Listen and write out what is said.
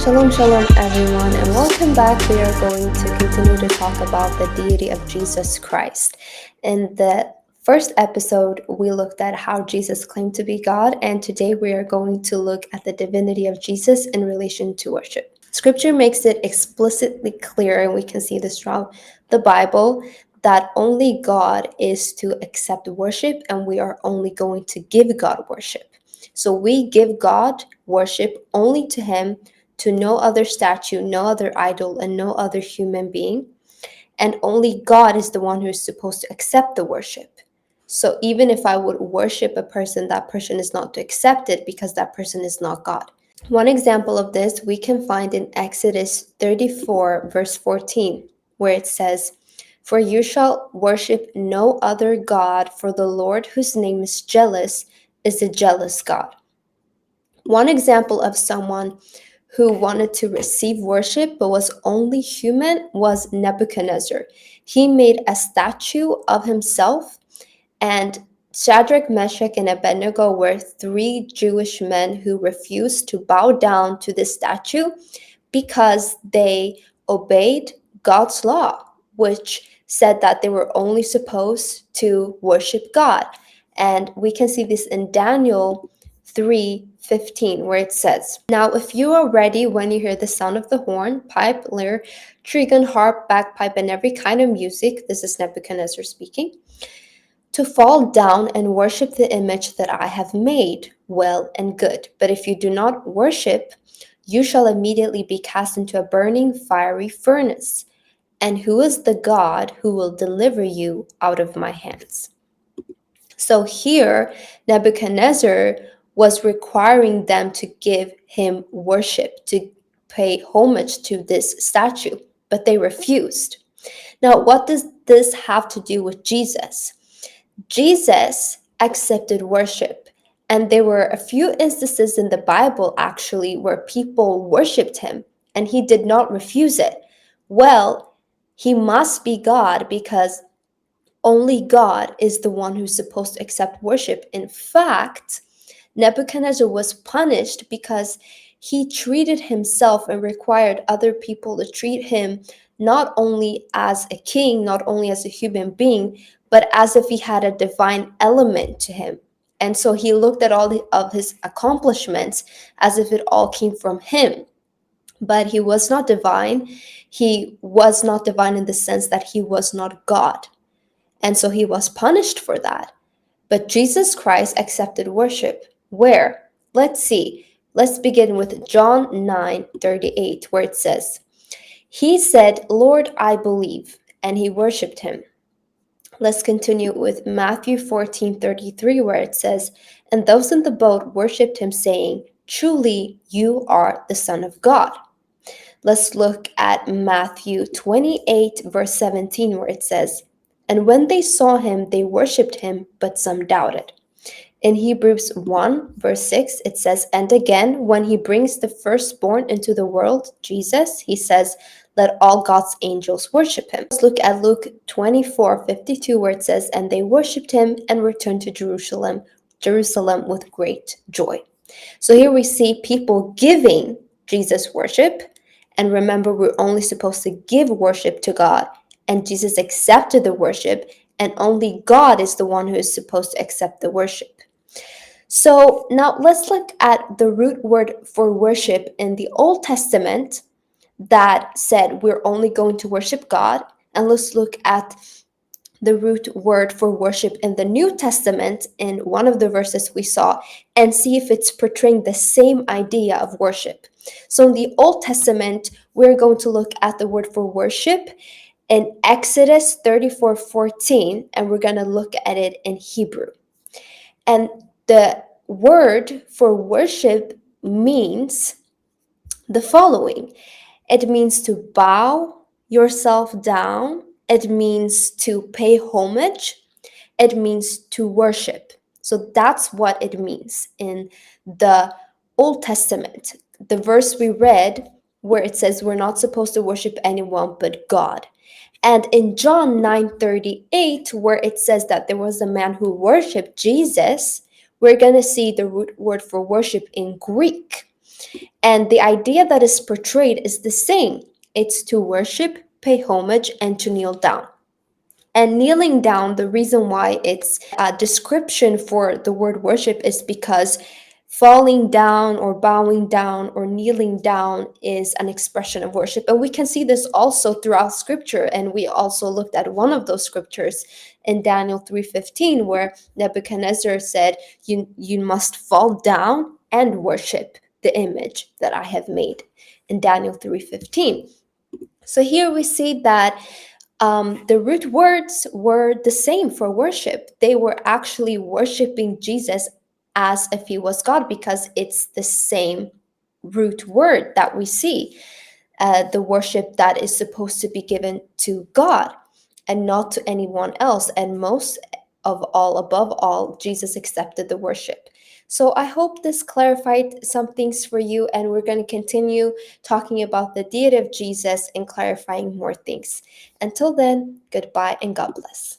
Shalom, shalom, everyone, and welcome back. We are going to continue to talk about the deity of Jesus Christ. In the first episode, we looked at how Jesus claimed to be God, and today we are going to look at the divinity of Jesus in relation to worship. Scripture makes it explicitly clear, and we can see this throughout the Bible, that only God is to accept worship, and we are only going to give God worship. So we give God worship only to Him, to no other statue, no other idol, and no other human being. And only God is the one who is supposed to accept the worship. So even if I would worship a person, that person is not to accept it because that person is not God. One example of this we can find in Exodus 34, verse 14, where it says, "For you shall worship no other God, for the Lord whose name is jealous is a jealous God." One example of someone who wanted to receive worship but was only human was Nebuchadnezzar. He made a statue of himself, and Shadrach, Meshach, and Abednego were three Jewish men who refused to bow down to this statue because they obeyed God's law, which said that they were only supposed to worship God. And we can see this in Daniel 3:15, where it says, "Now if you are ready when you hear the sound of the horn, pipe, lyre, trigon, harp, bagpipe, and every kind of music," this is Nebuchadnezzar speaking, "to fall down and worship the image that I have made, well and good. But if you do not worship, you shall immediately be cast into a burning fiery furnace. And who is the God who will deliver you out of my hands?" So here, Nebuchadnezzar was requiring them to give him worship, to pay homage to this statue, but they refused. Now, what does this have to do with Jesus? Jesus accepted worship, and there were a few instances in the Bible actually where people worshiped him, and he did not refuse it. Well, he must be God because only God is the one who's supposed to accept worship. In fact, Nebuchadnezzar was punished because he treated himself and required other people to treat him not only as a king, not only as a human being, but as if he had a divine element to him. And so he looked at all of his accomplishments as if it all came from him. But he was not divine. He was not divine in the sense that he was not God. And so he was punished for that. But Jesus Christ accepted worship. Where? Let's see. Let's begin with John 9:38, where it says, "He said, 'Lord, I believe,' and he worshiped him." Let's continue with Matthew 14:33, where it says, "And those in the boat worshiped him, saying, 'Truly, you are the Son of God.'" Let's look at Matthew 28, verse 17, where it says, "And when they saw him, they worshipped him, but some doubted." In Hebrews 1, verse 6, it says, "And again, when he brings the firstborn into the world, Jesus, he says, 'Let all God's angels worship him.'" Let's look at Luke 24:52, where it says, "And they worshipped him and returned to Jerusalem with great joy." So here we see people giving Jesus worship. And remember, we're only supposed to give worship to God. And Jesus accepted the worship, and only God is the one who is supposed to accept the worship. So now let's look at the root word for worship in the Old Testament that said we're only going to worship God. And let's look at the root word for worship in the New Testament in one of the verses we saw and see if it's portraying the same idea of worship. So in the Old Testament, we're going to look at the word for worship in Exodus 34:14, and we're going to look at it in Hebrew. And the word for worship means the following. It means to bow yourself down. It means to pay homage. It means to worship. So that's what it means in the Old Testament. The verse we read where it says we're not supposed to worship anyone but God. And in John 9:38, where it says that there was a man who worshiped Jesus, we're going to see the root word for worship in Greek. And the idea that is portrayed is the same. It's to worship, pay homage, and to kneel down. And kneeling down, the reason why it's a description for the word worship is because falling down or bowing down or kneeling down is an expression of worship. And we can see this also throughout scripture. And we also looked at one of those scriptures in Daniel 3:15, where Nebuchadnezzar said, you must fall down and worship the image that I have made, in Daniel 3:15. So here we see that the root words were the same for worship. They were actually worshiping Jesus as if he was God, because it's the same root word that we see, the worship that is supposed to be given to God and not to anyone else. And most of all, above all, Jesus accepted the worship. So I hope this clarified some things for you, and we're going to continue talking about the deity of Jesus and clarifying more things. Until then, goodbye and God bless.